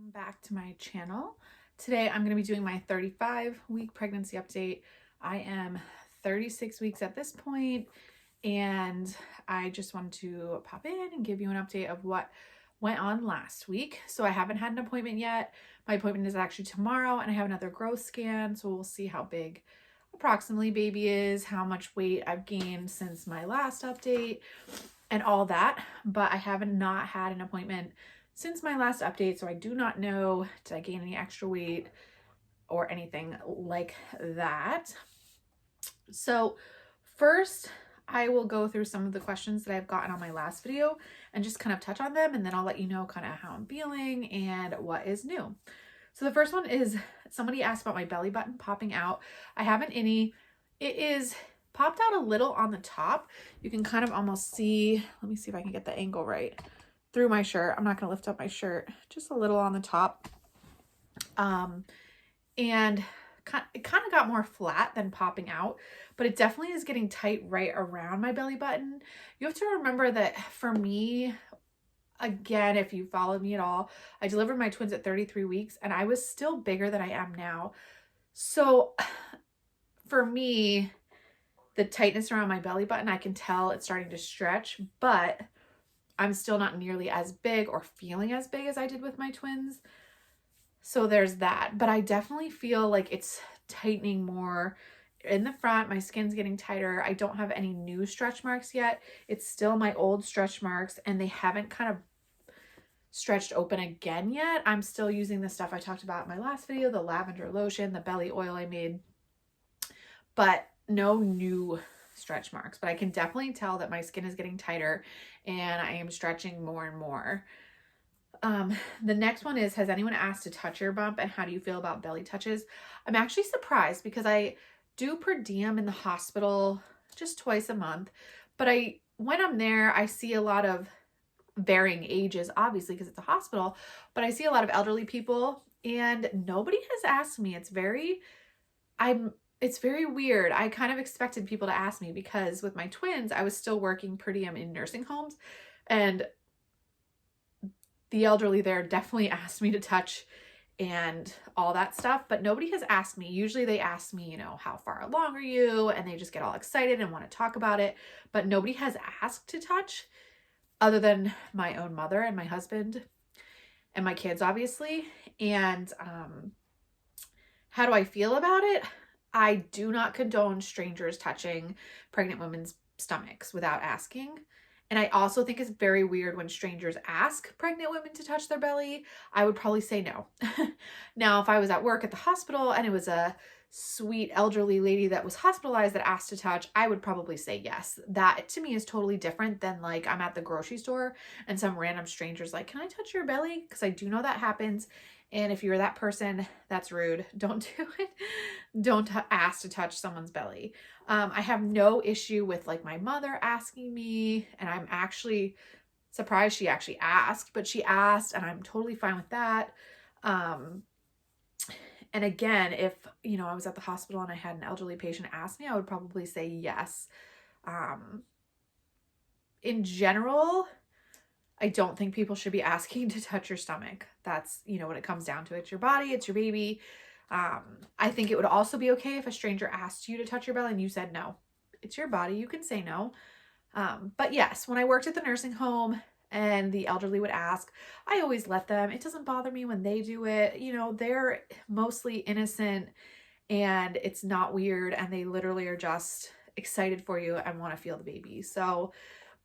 Welcome back to my channel. Today I'm going to be doing my 35-week pregnancy update. I am 36 weeks at this point, and I just wanted to pop in and give you an update of what went on last week. So I haven't had an appointment yet. My appointment is actually tomorrow, and I have another growth scan, so we'll see how big approximately baby is, how much weight I've gained since my last update, and all that. But I haven't not had an appointment since my last update, so I do not know, did I gain any extra weight or anything like that. So first, I will go through some of the questions that I've gotten on my last video and just kind of touch on them, and then I'll let you know kind of how I'm feeling and what is new. So the first one is somebody asked about my belly button popping out. I haven't any. It is popped out a little on the top. You can kind of almost see, let me see if I can get the angle right, through my shirt. I'm not going to lift up my shirt, just a little on the top. And it kind of got more flat than popping out, but it definitely is getting tight right around my belly button. You have to remember that for me, again, if you followed me at all, I delivered my twins at 33 weeks and I was still bigger than I am now. So for me, the tightness around my belly button, I can tell it's starting to stretch, but I'm still not nearly as big or feeling as big as I did with my twins. So there's that. But I definitely feel like it's tightening more in the front. My skin's getting tighter. I don't have any new stretch marks yet. It's still my old stretch marks, and they haven't kind of stretched open again yet. I'm still using the stuff I talked about in my last video, the lavender lotion, the belly oil I made, but no new stretch marks. But I can definitely tell that my skin is getting tighter and I am stretching more and more. The next one is, has anyone asked to touch your bump and how do you feel about belly touches? I'm actually surprised because I do per diem in the hospital just twice a month, but when I'm there, I see a lot of varying ages, obviously, because it's a hospital, but I see a lot of elderly people and nobody has asked me. It's very weird. I kind of expected people to ask me because with my twins, I was still working per diem in nursing homes, and the elderly there definitely asked me to touch and all that stuff, but nobody has asked me. Usually they ask me, how far along are you? And they just get all excited and want to talk about it, but nobody has asked to touch other than my own mother and my husband and my kids, obviously. And how do I feel about it? I do not condone strangers touching pregnant women's stomachs without asking. And I also think it's very weird when strangers ask pregnant women to touch their belly. I would probably say no. Now, if I was at work at the hospital and it was a sweet elderly lady that was hospitalized that asked to touch, I would probably say yes. That to me is totally different than like I'm at the grocery store and some random stranger's like, can I touch your belly? Because I do know that happens. And if you're that person, that's rude. Don't do it. Don't ask to touch someone's belly. I have no issue with like my mother asking me, and I'm actually surprised she actually asked, but she asked and I'm totally fine with that. And again, if, I was at the hospital and I had an elderly patient ask me, I would probably say yes. In general, I don't think people should be asking to touch your stomach. That's, when it comes down to it, it's your body, it's your baby. I think it would also be okay if a stranger asked you to touch your belly and you said no. It's your body, you can say no. But yes, when I worked at the nursing home and the elderly would ask, I always let them. It doesn't bother me when they do it. They're mostly innocent and it's not weird, and they literally are just excited for you and want to feel the baby. So,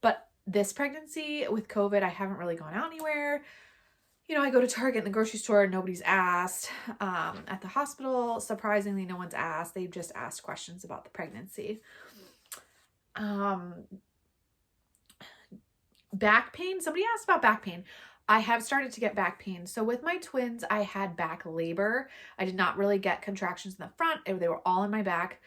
but this pregnancy with COVID, I haven't really gone out anywhere. I go to Target and the grocery store, nobody's asked. At the hospital, surprisingly, no one's asked. They've just asked questions about the pregnancy. Back pain. Somebody asked about back pain. I have started to get back pain. So with my twins, I had back labor. I did not really get contractions in the front. They were all in my back.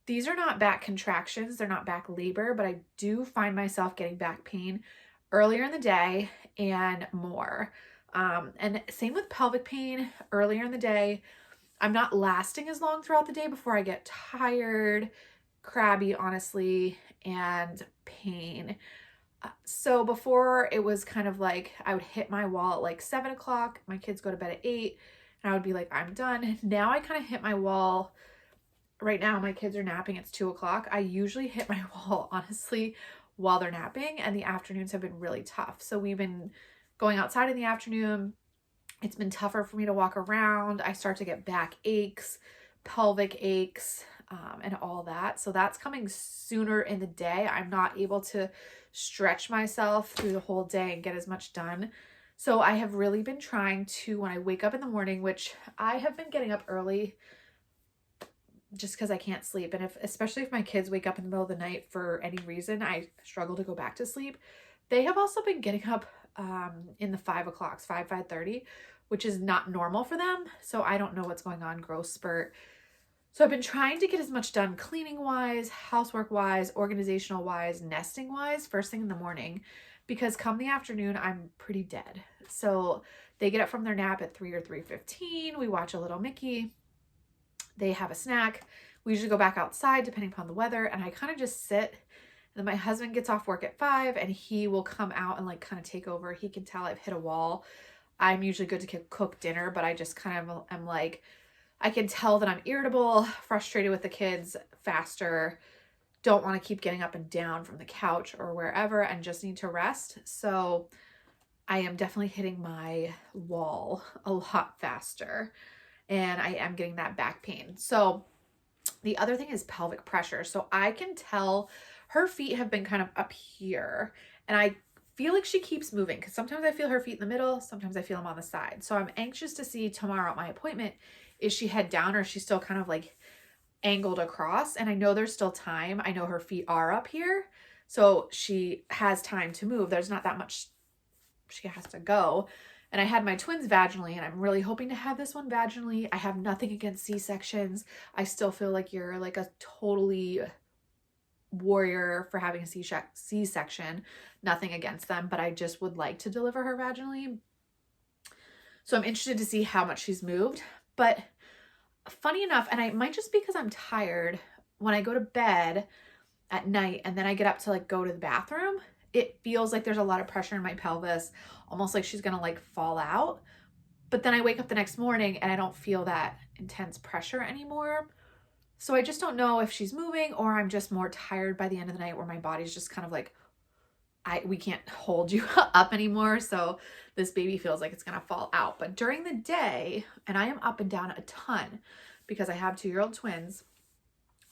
These are not back contractions. They're not back labor, but I do find myself getting back pain earlier in the day and more. And same with pelvic pain earlier in the day. I'm not lasting as long throughout the day before I get tired, crabby, honestly, and pain. So before it was kind of like I would hit my wall at like 7 o'clock. My kids go to bed at 8 and I would be like, I'm done. Now I kind of hit my wall. Right now my kids are napping. It's 2 o'clock. I usually hit my wall, honestly, while they're napping, and the afternoons have been really tough. So we've been going outside in the afternoon. It's been tougher for me to walk around. I start to get back aches, pelvic aches, and all that. So that's coming sooner in the day. I'm not able to stretch myself through the whole day and get as much done. So I have really been trying to, when I wake up in the morning, which I have been getting up early just because I can't sleep. And especially if my kids wake up in the middle of the night for any reason, I struggle to go back to sleep. They have also been getting up in the 5 o'clocks, 5:30, which is not normal for them. So I don't know what's going on, growth spurt. So I've been trying to get as much done cleaning wise, housework wise, organizational wise, nesting wise, first thing in the morning, because come the afternoon, I'm pretty dead. So they get up from their nap at 3 or 3:15. We watch a little Mickey. They have a snack. We usually go back outside depending upon the weather. And I kind of just sit. And then my husband gets off work at 5 and he will come out and like kind of take over. He can tell I've hit a wall. I'm usually good to cook dinner, but I just kind of am like, I can tell that I'm irritable, frustrated with the kids faster, don't want to keep getting up and down from the couch or wherever, and just need to rest. So I am definitely hitting my wall a lot faster, and I am getting that back pain. So the other thing is pelvic pressure. So I can tell her feet have been kind of up here, and I feel like she keeps moving because sometimes I feel her feet in the middle, sometimes I feel them on the side. So I'm anxious to see tomorrow at my appointment, is she head down or is she still kind of like angled across? And I know there's still time. I know her feet are up here, so she has time to move. There's not that much she has to go. And I had my twins vaginally, and I'm really hoping to have this one vaginally. I have nothing against C-sections. I still feel like you're like a totally warrior for having a C-section. Nothing against them, but I just would like to deliver her vaginally. So I'm interested to see how much she's moved. But funny enough, and it might just be because I'm tired, when I go to bed at night and then I get up to like go to the bathroom, it feels like there's a lot of pressure in my pelvis, almost like she's gonna like fall out. But then I wake up the next morning and I don't feel that intense pressure anymore. So I just don't know if she's moving or I'm just more tired by the end of the night, where my body's just kind of like, we can't hold you up anymore. So this baby feels like it's going to fall out. But during the day, and I am up and down a ton because I have 2-year-old twins,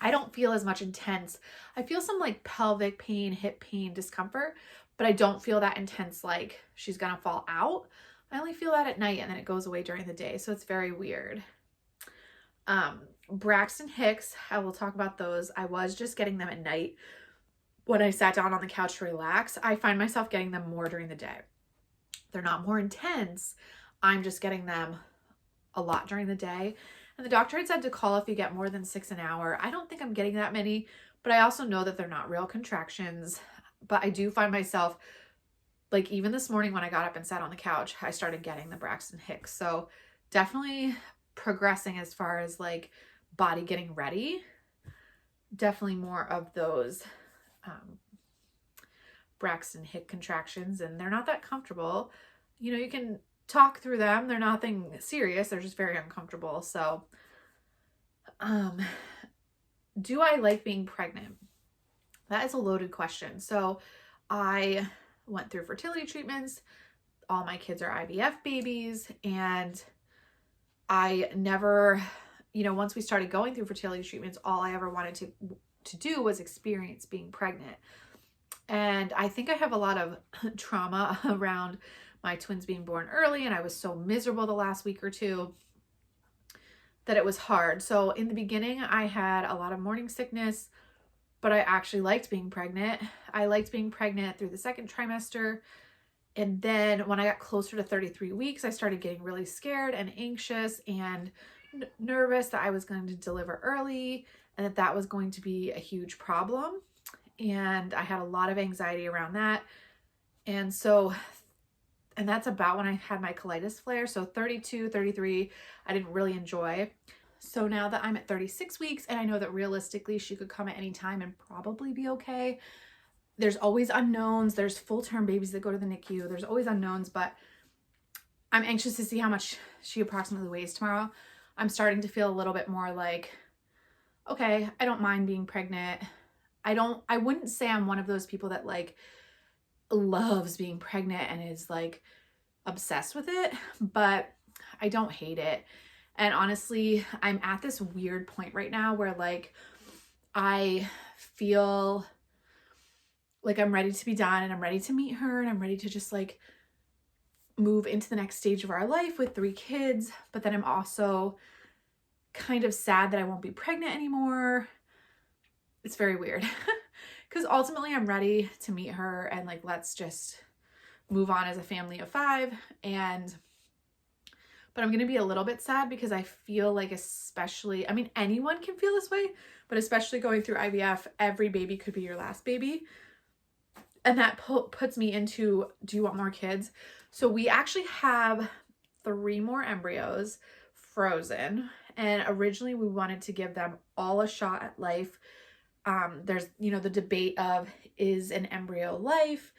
I don't feel as much intense. I feel some like pelvic pain, hip pain, discomfort, but I don't feel that intense like she's going to fall out. I only feel that at night and then it goes away during the day. So it's very weird. Braxton Hicks, I will talk about those. I was just getting them at night when I sat down on the couch to relax. I find myself getting them more during the day. They're not more intense. I'm just getting them a lot during the day. And the doctor had said to call if you get more than 6 an hour. I don't think I'm getting that many, but I also know that they're not real contractions. But I do find myself, like even this morning when I got up and sat on the couch, I started getting the Braxton Hicks. So definitely progressing as far as like body getting ready. Definitely more of those Braxton Hicks contractions, and they're not that comfortable. You know, you can talk through them. They're nothing serious. They're just very uncomfortable. So, do I like being pregnant? That is a loaded question. So I went through fertility treatments. All my kids are IVF babies, and I never, you know, once we started going through fertility treatments, all I ever wanted to do was experience being pregnant. And I think I have a lot of trauma around my twins being born early, and I was so miserable the last week or two that it was hard. So in the beginning, I had a lot of morning sickness, but I actually liked being pregnant. I liked being pregnant through the second trimester. And then when I got closer to 33 weeks, I started getting really scared and anxious and nervous that I was going to deliver early and that was going to be a huge problem. And I had a lot of anxiety around that. And that's about when I had my colitis flare. So 32, 33, I didn't really enjoy. So now that I'm at 36 weeks and I know that realistically she could come at any time and probably be okay, there's always unknowns. There's full-term babies that go to the NICU. There's always unknowns, but I'm anxious to see how much she approximately weighs tomorrow. I'm starting to feel a little bit more like, okay, I don't mind being pregnant. I wouldn't say I'm one of those people that like loves being pregnant and is like obsessed with it, but I don't hate it. And honestly, I'm at this weird point right now where like I feel like I'm ready to be done and I'm ready to meet her and I'm ready to just like move into the next stage of our life with 3 kids. But then I'm also kind of sad that I won't be pregnant anymore. It's very weird because ultimately I'm ready to meet her and like, let's just move on as a family of 5. But I'm going to be a little bit sad because I feel like, especially, I mean, anyone can feel this way, but especially going through IVF, every baby could be your last baby. And that puts me into, do you want more kids? So we actually have 3 more embryos frozen. And originally we wanted to give them all a shot at life. There's, you know, the debate of, is an embryo life?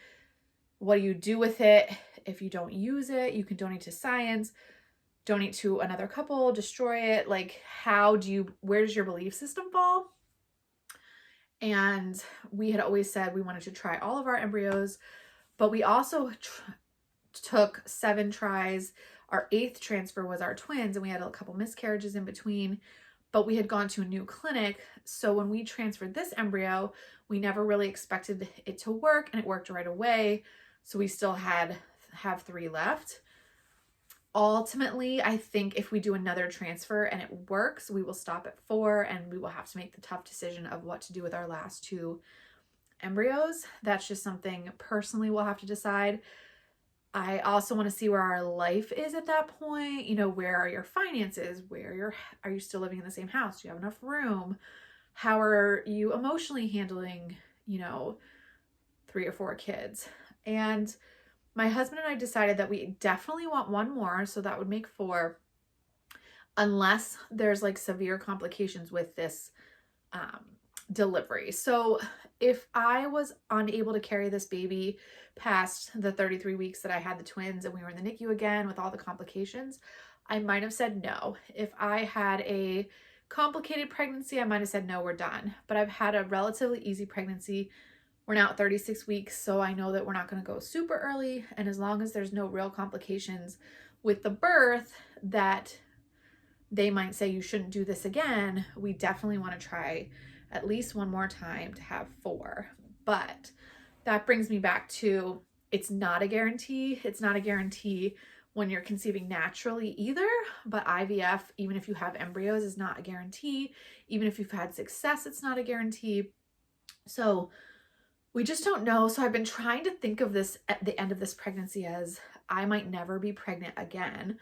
What do you do with it? If you don't use it, you can donate to science, donate to another couple, destroy it. Like, where does your belief system fall? And we had always said we wanted to try all of our embryos, but we also took 7 tries. Our 8th transfer was our twins, and we had a couple miscarriages in between, but we had gone to a new clinic. So when we transferred this embryo, we never really expected it to work, and it worked right away. So we still have 3 left. Ultimately, I think if we do another transfer and it works, we will stop at 4 and we will have to make the tough decision of what to do with our last 2 embryos. That's just something personally we'll have to decide. I also want to see where our life is at that point. You know, where are your finances? Are you still living in the same house? Do you have enough room? How are you emotionally handling, you know, 3 or 4 kids? And my husband and I decided that we definitely want 1 more, so that would make 4, unless there's like severe complications with this delivery. So if I was unable to carry this baby past the 33 weeks that I had the twins and we were in the NICU again with all the complications, I might have said no. If I had a complicated pregnancy, I might have said no, we're done. But I've had a relatively easy pregnancy. We're now at 36 weeks, so I know that we're not going to go super early. And as long as there's no real complications with the birth that they might say you shouldn't do this again, we definitely want to try at least 1 more time to have 4. But that brings me back to, it's not a guarantee. It's not a guarantee when you're conceiving naturally either, but IVF, even if you have embryos, is not a guarantee. Even if you've had success, it's not a guarantee. So we just don't know. So I've been trying to think of this at the end of this pregnancy as, I might never be pregnant again.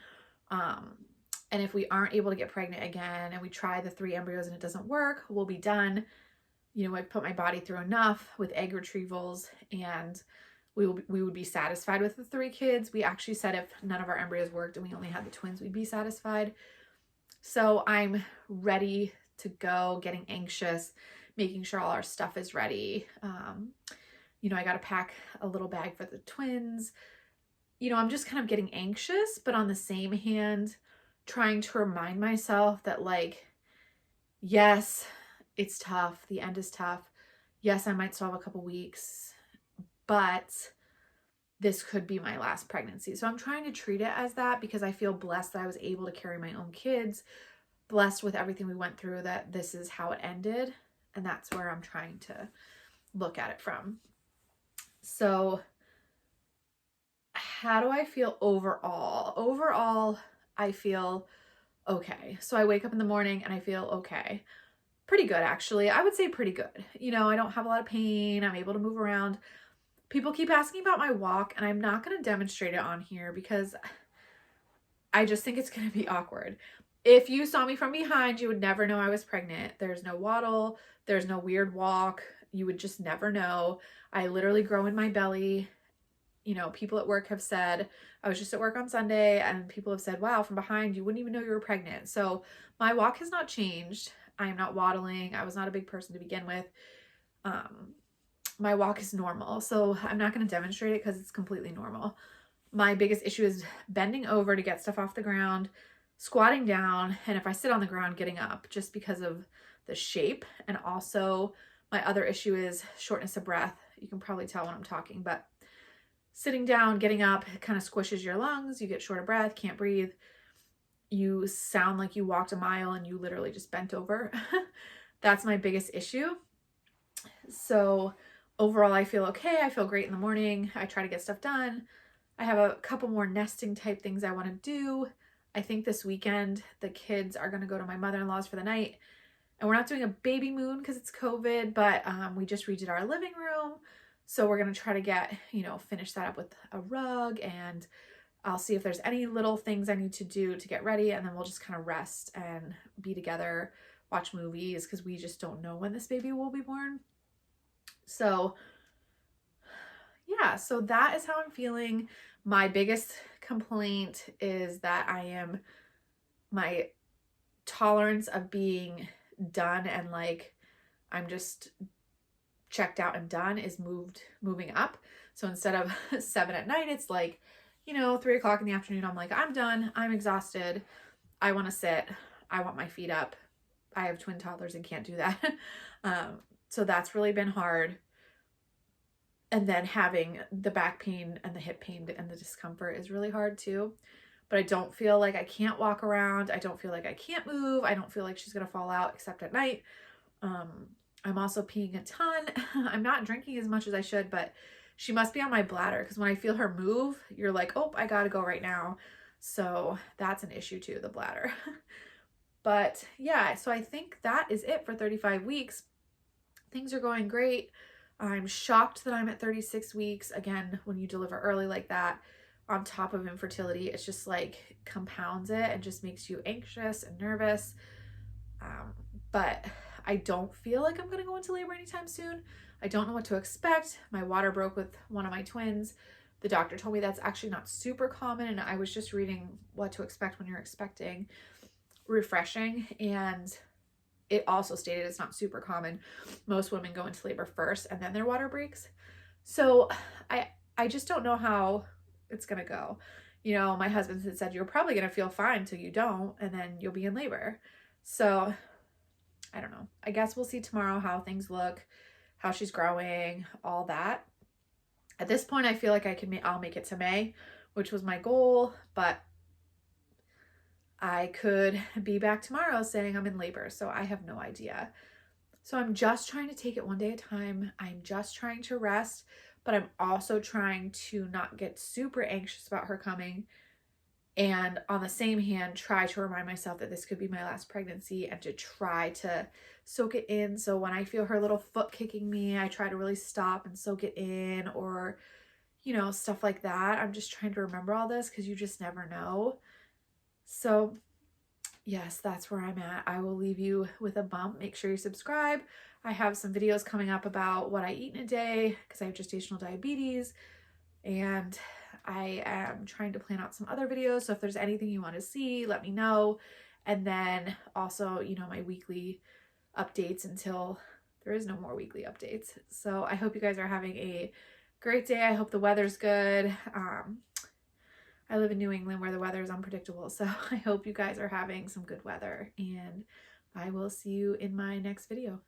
And if we aren't able to get pregnant again and we try the 3 embryos and it doesn't work, we'll be done. You know, I've put my body through enough with egg retrievals, and we would be satisfied with the 3 kids. We actually said if none of our embryos worked and we only had the twins, we'd be satisfied. So I'm ready to go, getting anxious, making sure all our stuff is ready. You know, I got to pack a little bag for the twins. You know, I'm just kind of getting anxious, but on the same hand, trying to remind myself that, like, yes, it's tough. The end is tough. Yes, I might still have a couple weeks, but this could be my last pregnancy. So I'm trying to treat it as that, because I feel blessed that I was able to carry my own kids, blessed with everything we went through, that this is how it ended. And that's where I'm trying to look at it from. So how do I feel overall? Overall, I feel okay. So I wake up in the morning and I feel okay. Pretty good, actually. I would say pretty good. You know, I don't have a lot of pain. I'm able to move around. People keep asking about my walk, and I'm not going to demonstrate it on here because I just think it's going to be awkward. If you saw me from behind, you would never know I was pregnant. There's no waddle. There's no weird walk. You would just never know. I literally grow in my belly. You know, people at work have said, I was just at work on Sunday and people have said, wow, from behind, you wouldn't even know you were pregnant. So my walk has not changed. I am not waddling. I was not a big person to begin with. my walk is normal. So I'm not going to demonstrate it because it's completely normal. My biggest issue is bending over to get stuff off the ground, squatting down, and if I sit on the ground, getting up just because of the shape. And also my other issue is shortness of breath. You can probably tell when I'm talking, but sitting down, getting up, it kind of squishes your lungs. You get short of breath, can't breathe. You sound like you walked a mile and you literally just bent over. That's my biggest issue. So overall, I feel okay. I feel great in the morning. I try to get stuff done. I have a couple more nesting type things I want to do. I think this weekend the kids are going to go to my mother-in-law's for the night. And we're not doing a baby moon because it's COVID, but we just redid our living room. So we're going to try to get, finish that up with a rug, and I'll see if there's any little things I need to do to get ready, and then we'll just kind of rest and be together, watch movies, because we just don't know when this baby will be born. So yeah, so that is how I'm feeling. My biggest complaint is that my tolerance of being done and like I'm just checked out and done is moving up. So instead of 7 at night, it's like, 3 o'clock in the afternoon, I'm like, I'm done. I'm exhausted. I want to sit. I want my feet up. I have twin toddlers and can't do that. So that's really been hard. And then having the back pain and the hip pain and the discomfort is really hard too. But I don't feel like I can't walk around. I don't feel like I can't move. I don't feel like she's going to fall out except at night. I'm also peeing a ton. I'm not drinking as much as I should, but she must be on my bladder because when I feel her move, you're like, oh, I got to go right now. So that's an issue too, the bladder. But yeah, so I think that is it for 35 weeks. Things are going great. I'm shocked that I'm at 36 weeks. Again, when you deliver early like that, on top of infertility, it's just like compounds it and just makes you anxious and nervous. But I don't feel like I'm going to go into labor anytime soon. I don't know what to expect. My water broke with one of my twins. The doctor told me that's actually not super common. And I was just reading what to expect when you're expecting refreshing. And it also stated it's not super common. Most women go into labor first and then their water breaks. So I just don't know how it's going to go. My husband had said, you're probably going to feel fine till you don't, and then you'll be in labor. So I don't know. I guess we'll see tomorrow how things look, how she's growing, all that. At this point, I feel like I'll make it to May, which was my goal, but I could be back tomorrow saying I'm in labor. So I have no idea. So I'm just trying to take it one day at a time. I'm just trying to rest, but I'm also trying to not get super anxious about her coming. And on the same hand, try to remind myself that this could be my last pregnancy and to try to soak it in. So when I feel her little foot kicking me, I try to really stop and soak it in, or, stuff like that. I'm just trying to remember all this because you just never know. So yes, that's where I'm at. I will leave you with a bump. Make sure you subscribe. I have some videos coming up about what I eat in a day because I have gestational diabetes, and I am trying to plan out some other videos. So if there's anything you want to see, let me know. And then also, my weekly updates until there is no more weekly updates. So I hope you guys are having a great day. I hope the weather's good. I live in New England where the weather is unpredictable. So I hope you guys are having some good weather, and I will see you in my next video.